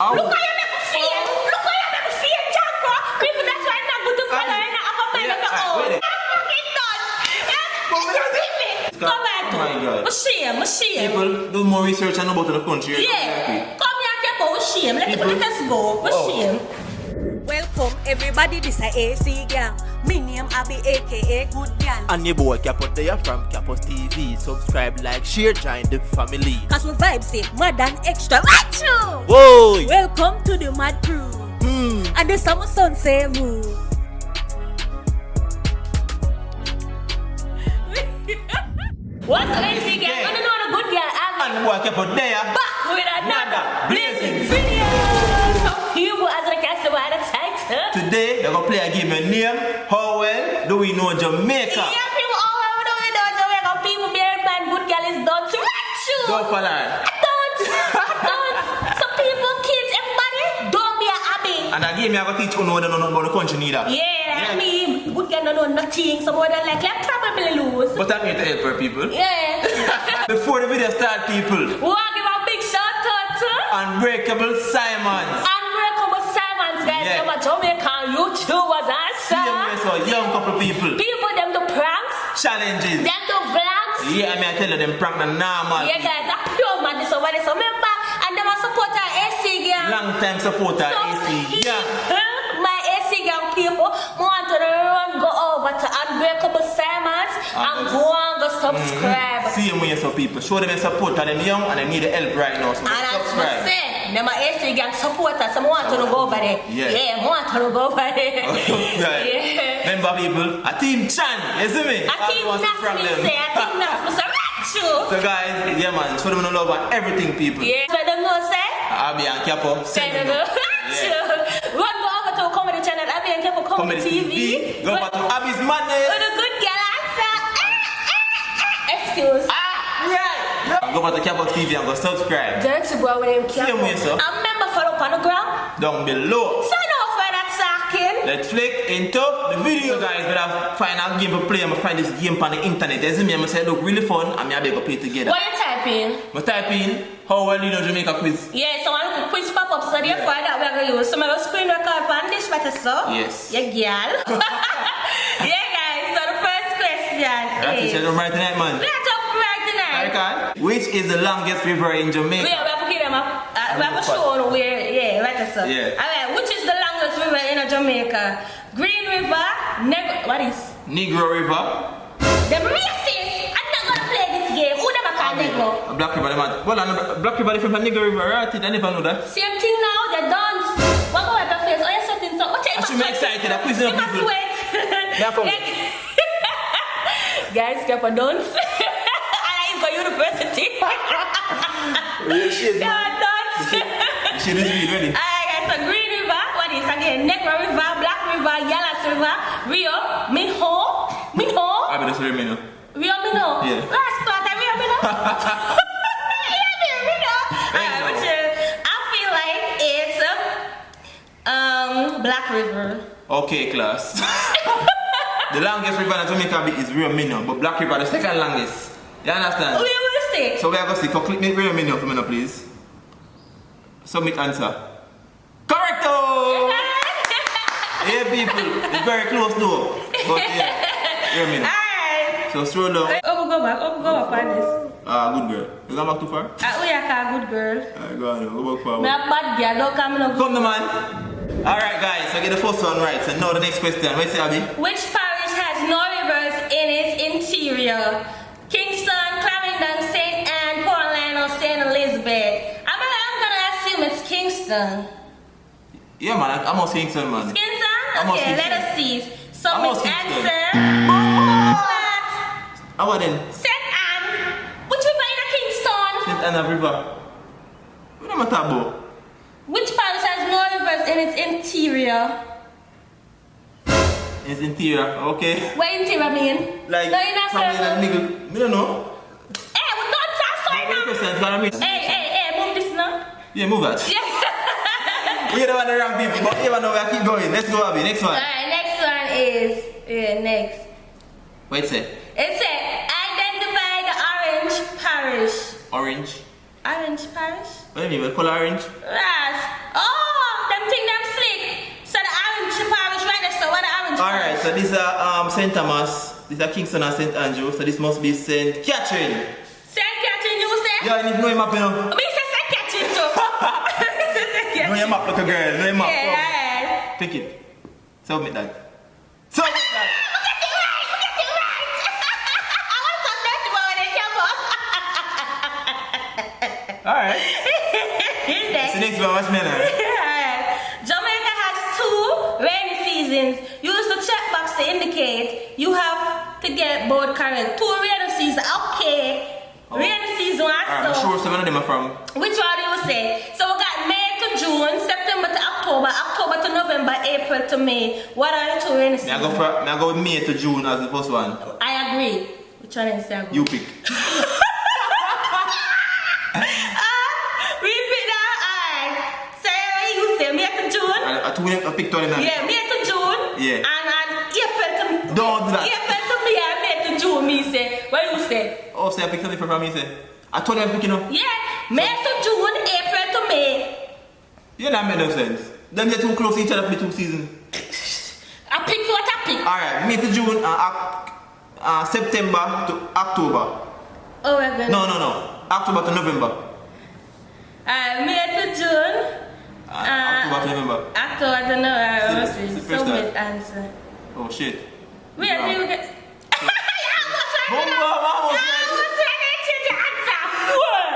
Look how you make me feel. Look how you make me feel, Jaco. People, that's why I'm not good to follow you. I'm up by the own. Come on. Shame. People do more research and know about the country. Yeah. Come here, Kepo. Shame. Let us go. Shame. Welcome everybody, this is AC gang. My name Abby aka Good Girl. And your boy Capo there from Capo's TV. Subscribe, like, share, join the family. Cause we vibe say mad and extra. Right you? Whoa! Welcome to the Mad Crew. And the summer sun say moo. What's the AC gang? I don't know the Good Girl Abby. And boy Capo there. Back with another blazing video. So people as I catch the word title. Today, we're going to play a game name. How well do we know Jamaica? Yeah, people, how well do we know Jamaica? People, bear in mind, Good Girl is done to right you. Go for that. Don't. So people, kids, everybody, don't be a Abby. And a game I'm going to teach you know about the country neither. Yeah, I mean, Good Girl don't know nothing. So more than likely, I'll probably lose. But I'm here to help our people. Yeah. Before the video start, people. We'll give a big shout out to Unbreakable Simons. Unbreakable Simons, guys. Yeah. Them a Jamaican YouTubers and So young couple people. people, them do pranks. Challenges. Them do vlogs. Yeah, I mean I tell you them prank the normal. Yeah, guys, I pure man this over this. So remember, and them a supporter AC gang. Long time supporter So AC. Yeah. my AC gang people want to run go over to Unbreakable Simons and go and go subscribe. See them when you support people. Show them your support. Them young and they need the help right now. So And as I subscribe. say, them a AC gang supporters. So I want to go over there. Yeah. I want to go over there. Right. Yeah. Remember people, a team Chan, you see me? I think that's So guys, yeah man, show them the love and everything people. yeah. So them know say? Abby and Capo, send them up. Run go over to comedy channel, Abby and Kepo Comedy TV. Go back to Abby's Madness. Oh, the Good Girl answer. Excuse. Right. Go back to Capo TV and go subscribe. Dirty boy with him Same way, sir. I remember follow up on the ground. Down below. So no for that talking. Let's flick into the video. So guys, we have final game to play. I'm gonna find this game on the internet. You see me, I'm gonna say look really fun and I'm gonna play together. What you typing? I'm typing how well you know Jamaica quiz. Yeah, so I look quiz pop up so therefore that we're gonna use. So I'm gonna screen record on this better so. Yes. Yeah, girl. Yeah guys, so the first question That's is it, right tonight, man. let's up right tonight. Which is the longest river in Jamaica? We have to give them up. We have to show where, yeah, right so. Yeah. Alright, which is the longest river in Jamaica? Green River, what is? Negro River. The racist! I'm not gonna play this game. Who never can Negro? Black River, man. Well, Black River from Negro River, right? I never know that. Same thing now, they dance. What go at the face? Oh, you're something so. What I should be excited. I'm quizzing You must people. sweat. Yeah, come. Guys, keep on dance. I go university. She is, man. Dance. She is really ready. Alright guys, so Green River, what is again? Negro River, Black River, Yellow River, Rio, Minho. I better say Minho. Rio Minho. Yeah. Last part, Rio Minho. Minho. Alright, which I feel like it's Black River. Okay, class. The longest river in Jamaica is Rio Minho, but Black River the second longest. You understand? Who you want to say? So we are going to see. Click me Rio Minho for me now, please. Submit answer. Correcto! Yeah, people. It's very close though. But yeah, Rio Minho. Alright. So stroll down. Go back on this. Good girl. You going back too far? We are a good girl. Alright, go on. Go back forward. Me a bad girl, don't come no. Come the man. Alright guys, so get the first one right. So now the next question. What you say, Abby? Which parish has no rivers in its interior? Kingston, Clarendon, St. Anne, Portland, or St. Elizabeth? I'm gonna assume it's Kingston. Yeah man, I'm almost Kingston man. Kingston? Almost Okay, Kingston. let us see. So Almost which Kingston. answer? What? How about then? St. Anne. Which river in Kingston? St. Anna River. What am I talking about? Which parish has no rivers in its interior? It's interior, okay. What interior mean? Like, no, you're not probably in the certain. middle. I don't know. Hey, we don't talk so now. Hey, move this now. Yeah, move that. Yeah. We don't want the wrong people, but even though we keep going. Let's go, Abby. Next one. Alright, next one is next. What it say? It said identify the orange parish. Orange. Orange parish? What do you mean? What color orange? Ras. Oh, so this is St. Thomas, this is Kingston and St. Andrew, so this must be St. Catherine. St. Catherine, you say? Yeah, and if you know your map, you know. Me say St. Catherine too. Know your map like a girl, know your map. Yeah. Pick it. Submit that. Submit that. Alright. Next. So next one, what's my name? Jamaica has 2 rainy seasons. Use the checkbox to indicate you have to get both correct. 2 rainy seasons, okay. Oh. Rainy season, Alright, I'm sure some of them are from. which one do you say? So we got May to June, September to October, October to November, April to May. What are the 2 rainy seasons? I go with May to June as the first one. I agree. Which one is that? You pick. We pick that. Alright. Say what you say. May to June. I picked one of them. Yeah, May to June. Yeah. And April to Don't do that. April to May and May to June. Me say. What you say? Oh, say I picked something from me, say. I told you I'm picking up. Yeah. May to June, April to May. You not make no sense. Them they're too close to each other for the 2 seasons. I pick what I pick. Alright, May to June, September to October. Oh my goodness. No. October to November. May to June. October to November. October to November. See, it's the first Submit time. answer. Oh shit. Wait, Wow. you get.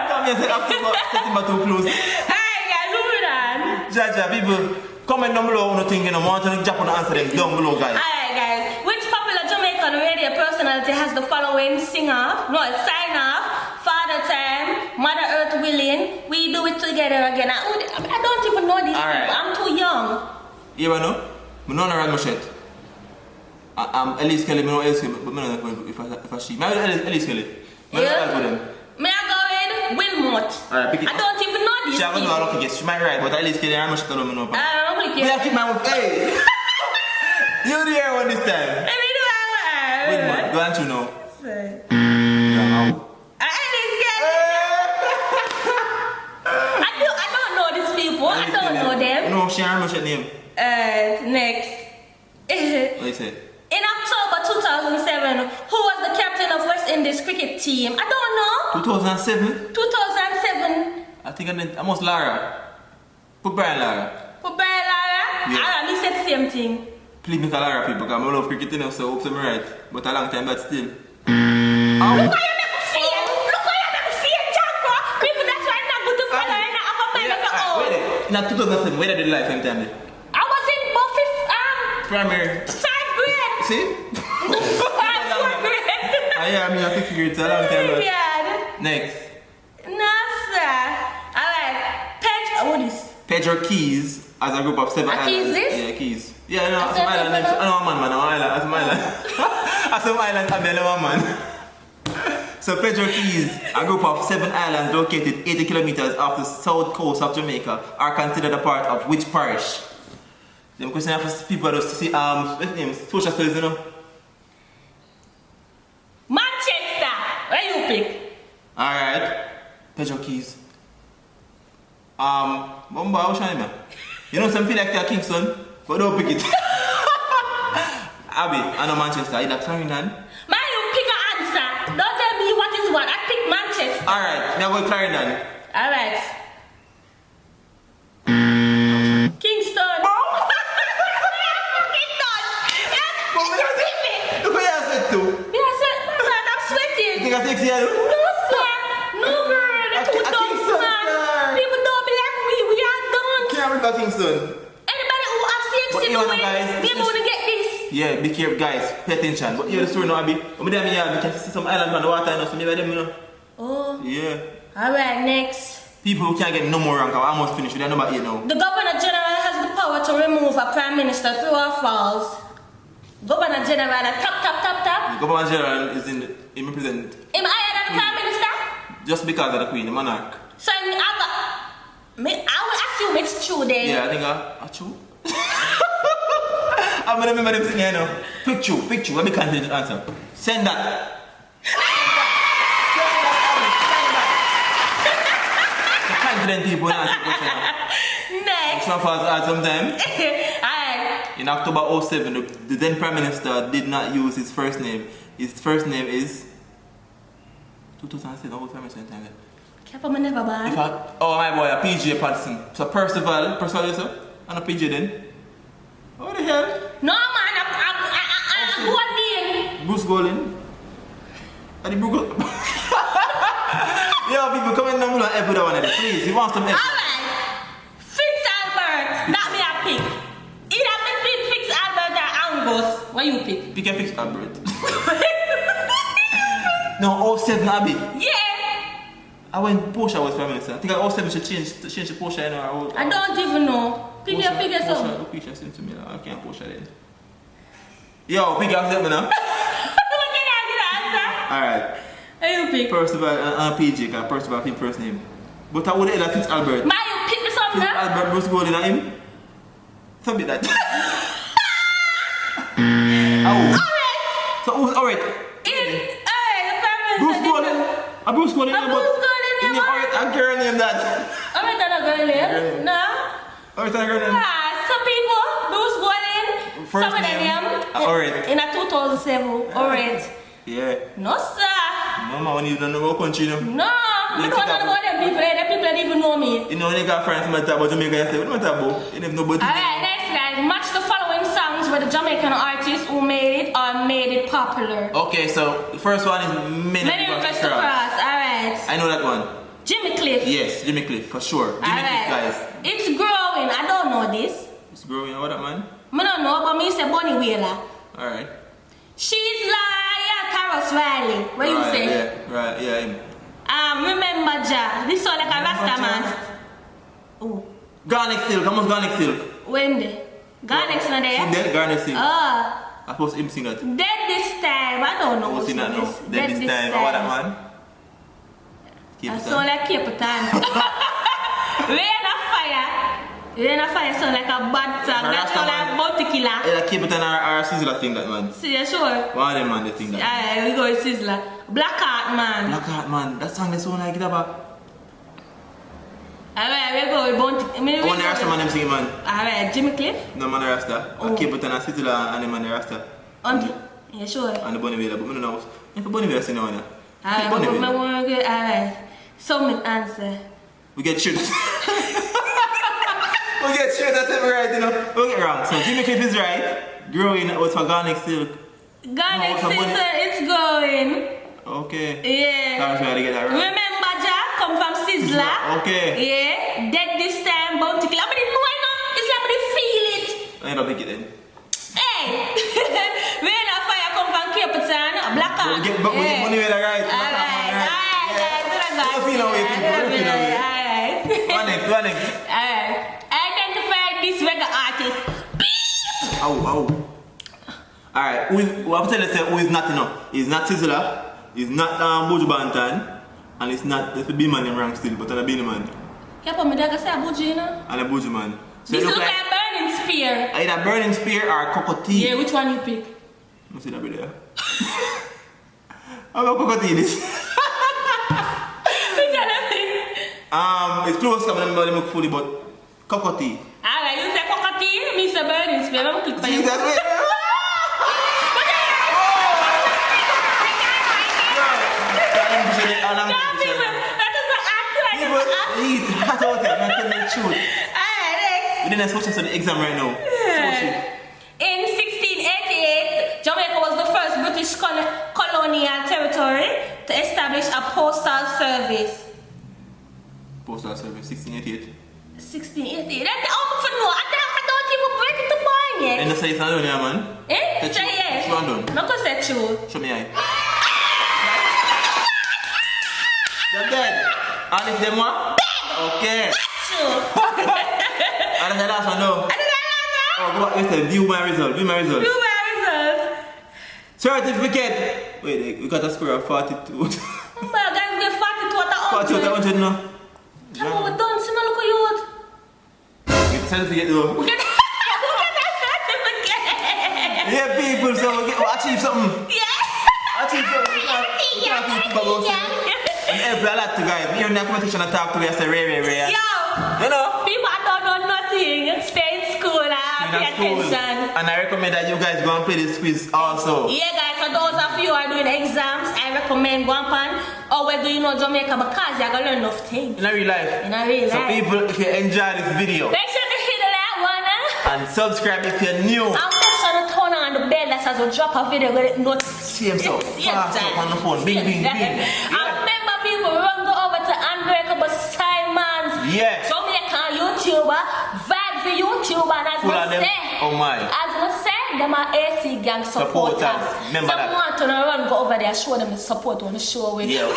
Come here, say October, September too close. Jaja, people, comment down below what you think, you know, want to Japan answer them down below, guys. Alright guys, which popular Jamaican radio personality has the following sign off, Father Time, Mother Earth Willing, We Do It Together Again. I don't even know these Alright. people, I'm too young. You know? I don't know my shit. I'm Elise Kelly, I know Elise Kelly, but I don't know if I she. Maybe Elise Kelly. Maybe I'll go them. May I go with Wilmot? Alright, pick it. I don't even know these She, I'm going to people. do a lucky guess. She might right, but Elise Kelly, I'm not sure I don't know. I'm going to We have to keep my mouth. Hey! You the air one this time. Let me do Wait, it. man, go on to know. I don't know these people. I don't know them. No, she ain't her name. Next. What you say? In October 2007, who was the captain of West Indies cricket team? I don't know. 2007? 2007. I think I must Lara. Put Brian Lara. For Brian Lara? Yeah. Me said the same thing. Please make a Lara people because I love cricket enough, so I hope I'm right. But a long time, but still. Look how you make me feel. Look how you make me feel, Janko. People, that's why I'm not good to follow. I'm not up my back at all. Wait there. In 2007, where did the life time there? I was in Buffy, Primary. 5th grade. See? 4th grade. I am in 6th grade, so a long time. But. Yeah. Next. No, sir. Alright. What is? Pedro Keys as a group of 7 islands. Keys this? Yeah, Keys. Yeah, no, That's some it, island names. Pedro? I know one man, I'm island. That's my island. That's some island, I'm the one man. So Pedro Keys, a group of 7 islands located 80 kilometers off the south coast of Jamaica, are considered a part of which parish? Them question for people to see what's name? Social studies, you know. Manchester. Where you pick? Alright. Pedro Keys. Bomba, what's your name? You know some feel like they're Kingston, but don't pick it. Abby, I know Manchester, either Clarendon. Man, you pick an answer. Don't tell me what is what. I pick Manchester. Alright, now go Clarendon. Alright. Kingston. Kingston. Look what you said too. Yes, sir. Man, I'm sweating. You think I take you? No, sir. No, girl. That's too dumb, Kingston, man. sir. People don't be like we are done. Can't remember Kingston. Anybody who have But CXC you know, doing guys, it, be able to get this. Yeah, be careful guys, pay attention. But hear the story now, Abby. When I'm here, we can see some island on the water and so maybe them, you know. Oh. Yeah. Alright, next. People who can't get no more rank, I almost finished with that number 8 now. The Governor General has the power to remove a Prime Minister through or false. Governor General, top. The Governor General is he represent Am I higher than the Prime Minister? just because of the Queen, the monarch. So I will assume it's true then. Yeah, I think I true. I'm gonna remember them sitting here now. Picture, let me confident answer. Send that. Confident people answer the question now. Next. True or false add sometime. Alright. In October 07, the then Prime Minister did not use his first name. His first name is 2007. What was Prime Minister in time? Keep on never born. Oh my boy, PJ Patterson. So Percival is up? And a PJ then? What the hell? No man, I'm Golding. Bruce Golding. And the Bruce Yo, people come in and help with that one, please. He wants some help. Alright. Fitz Albert. That me a pick. Either me pick Fitz Albert or Angus. What you pick? Pick a Fitz Albert. No, 07 Abby. Yeah. I went Portia was Prime Minister. I think 07 should change the Portia, you know. I don't even know. Pick your something. Portia sent to me now. I can't Portia then. Yo, pick up me now. What can I get an answer? Alright. Who you pick? Percival and PJ, because Percival pick first name. But I would have Fitz Albert. Ma, you pick me something Fitz now? Albert, Bruce Golding and him. Something like that. Alright. So who's alright? Alright, the Prime Bruce Minister. Golding. A Bruce Golding. A Bruce Golding, In yeah, the alright, a girl named that. Alright, that a girl name? No? Alright, a girl named. Some people, Bruce Golding, First some of name, them, alright. in a 2007, alright. Yeah. No, sir. No man, when you don't know about country, you know. No, I don't know about them people. Them people don't even know me. You know when you got friends from the top about Jamaica, you say, what am I talking about? You never know about it. Alright, next guys, match the following songs with the Jamaican artists who made it or made it popular. Okay, so the first one is Men Many of Request the to Cross. Cross, alright. I know that one. Jimmy Cliff. Yes, Jimmy Cliff, for sure. Jimmy Cliff, guys. It's growing. I don't know this. It's growing, you know that man? I don't know, but me say Bonnie Wheeler. Alright. She's like Taros Riley. What you say? Yeah, right, yeah, him. Remember Ja. This one like a Rasta man. Oh. Garlic Silk, how much Garlic Silk? Wendy. Garlic's not there. Sing that, Garlic Silk. Oh. I suppose him sing that. Dead this time. I don't know I what sing it that now. is. Dead this time, how that man? Keep I it sound on. like Capitan. Rain of Fire. Rain of Fire sound like a bad song. That sound like Bounty Killer. Yeah, keep it on our Sizzler thing that man. See, you sure? One of them man, they think that. Alright, we go with Sizzler. Black Heart Man. Black Heart man, that song they sound like it about. Alright, we go with Bounty. One Rasta man them singing man. Alright, Jimmy Cliff. No man the Rasta. Oh. Keep it on a Sizzler and the man the Rasta. You sure? And the Bonnie Wheeler, but I don't know if the Bonnie Wheeler sing on there. Alright, Bonnie we Wheeler. want to get, alright. Submit answer. We get shit. We get shit, that's it right, you know. We get wrong. So Jimmy Cliff is right. Growing was for Garlic Silk. Garlic No, Sister, it's going. Okay. Yeah. That was where I get that right. Remember Ja, come from Sizzler. Okay. Yeah. Dead this time, Bounty Killer. But no, I know. It's like they feel it. I don't pick it then. Hey. Rain of Fire come from Capitan. Black Heart. We get Bonnie Wheeler right. Alright. Don't feel no way, people. Don't feel no way. Alright. One next. Alright. Identify this reggae artist. Ow. Alright, what I'm telling you, who is not enough? He's not Sizzler, he's not Buju Banton, and it's not the B man in rank still, but I'm a Beanie man. Yeah, but me dad say Buju, you know? And a Buju man. So This it look look like Burning Spear. either Burning Spear or Cocotte. Yeah, which one you pick? I see that over there. How about Cocotte this? Which one you pick? It's close, I don't remember them fully, but Cocotte. Alright, you say Cockatee, me say Burning Spear. I'm click for you. Jesus, wait. Hot out here, I'm telling you the truth. We didn't switch to the exam right now. In 1688, Jamaica was the first British colonial territory to establish a postal service. Postal service, 1688. 1688. That's all for no. I don't even break it to point yet. And the say it's not done here, man. Eh? Try yes. It's not done. No, cause that's true. Show me eye. They're dead. And if them what? Okay. True. And the last one, no. And then Oh, go back, listen, view my result. do my results. Certificate. Wait, we got a score of 42. But guys, we get 42 at 42 100. 100 now. Come on, we're done. See, no, look at you. Get the certificate though. We get certificate. Yeah, people, so we achieve something. Yeah. Achieve something. We can't feel people about something. And every lot to guys, we in the competition and talk to me, I say, rare. Yo. You know? People don't know nothing. Stay in school and pay attention. And I recommend that you guys go and play this quiz also. Yeah, guys, for those of you who are doing exams, I recommend going on or whether you know Jamaica because you're gonna learn enough things. In a real life. In a real So life. people, if you enjoy this video, Make sure to hit that one, and subscribe if you're new. I'm just trying to turn on the bell that says we drop a video with not Same so. Fast up on the phone. Bing, bing, bing. I remember people run go over to Unbreakable Simons. Yeah. Jamaican YouTuber, Vibes the YouTuber, and as Full I of them. say, Oh my. as I say, them are AC gang supporters. Remember that. Someone to run go over there, show them the support on the show with. Yeah.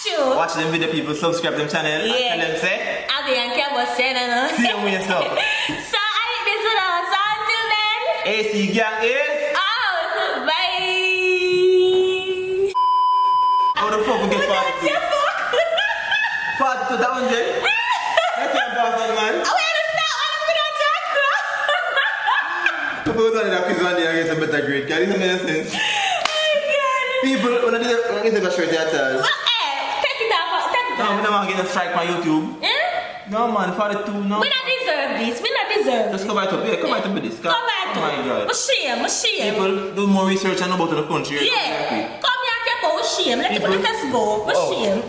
Sure. Watch them video, people. Subscribe them channel. And Yeah. tell them say. I'll be on camera saying that. See you with yourself. So I think this is all. So until then. AC gang is. Out. Bye. How the fuck we get 42? 42, that one, Jay? You can't pass that, man. If we done that quiz one day, I get a better grade. Can you make sense? People, when I get a shirt, they tell. Take it off. No, we don't want to get a strike on YouTube. No, man, 42, no. We not deserve this. We not deserve Just this. come back up. Yeah, come back up with this. Come back Oh my God. Shame. People do more research and know about the country. Yeah. Come here, people. Shame. Let's go. Oh. Shame.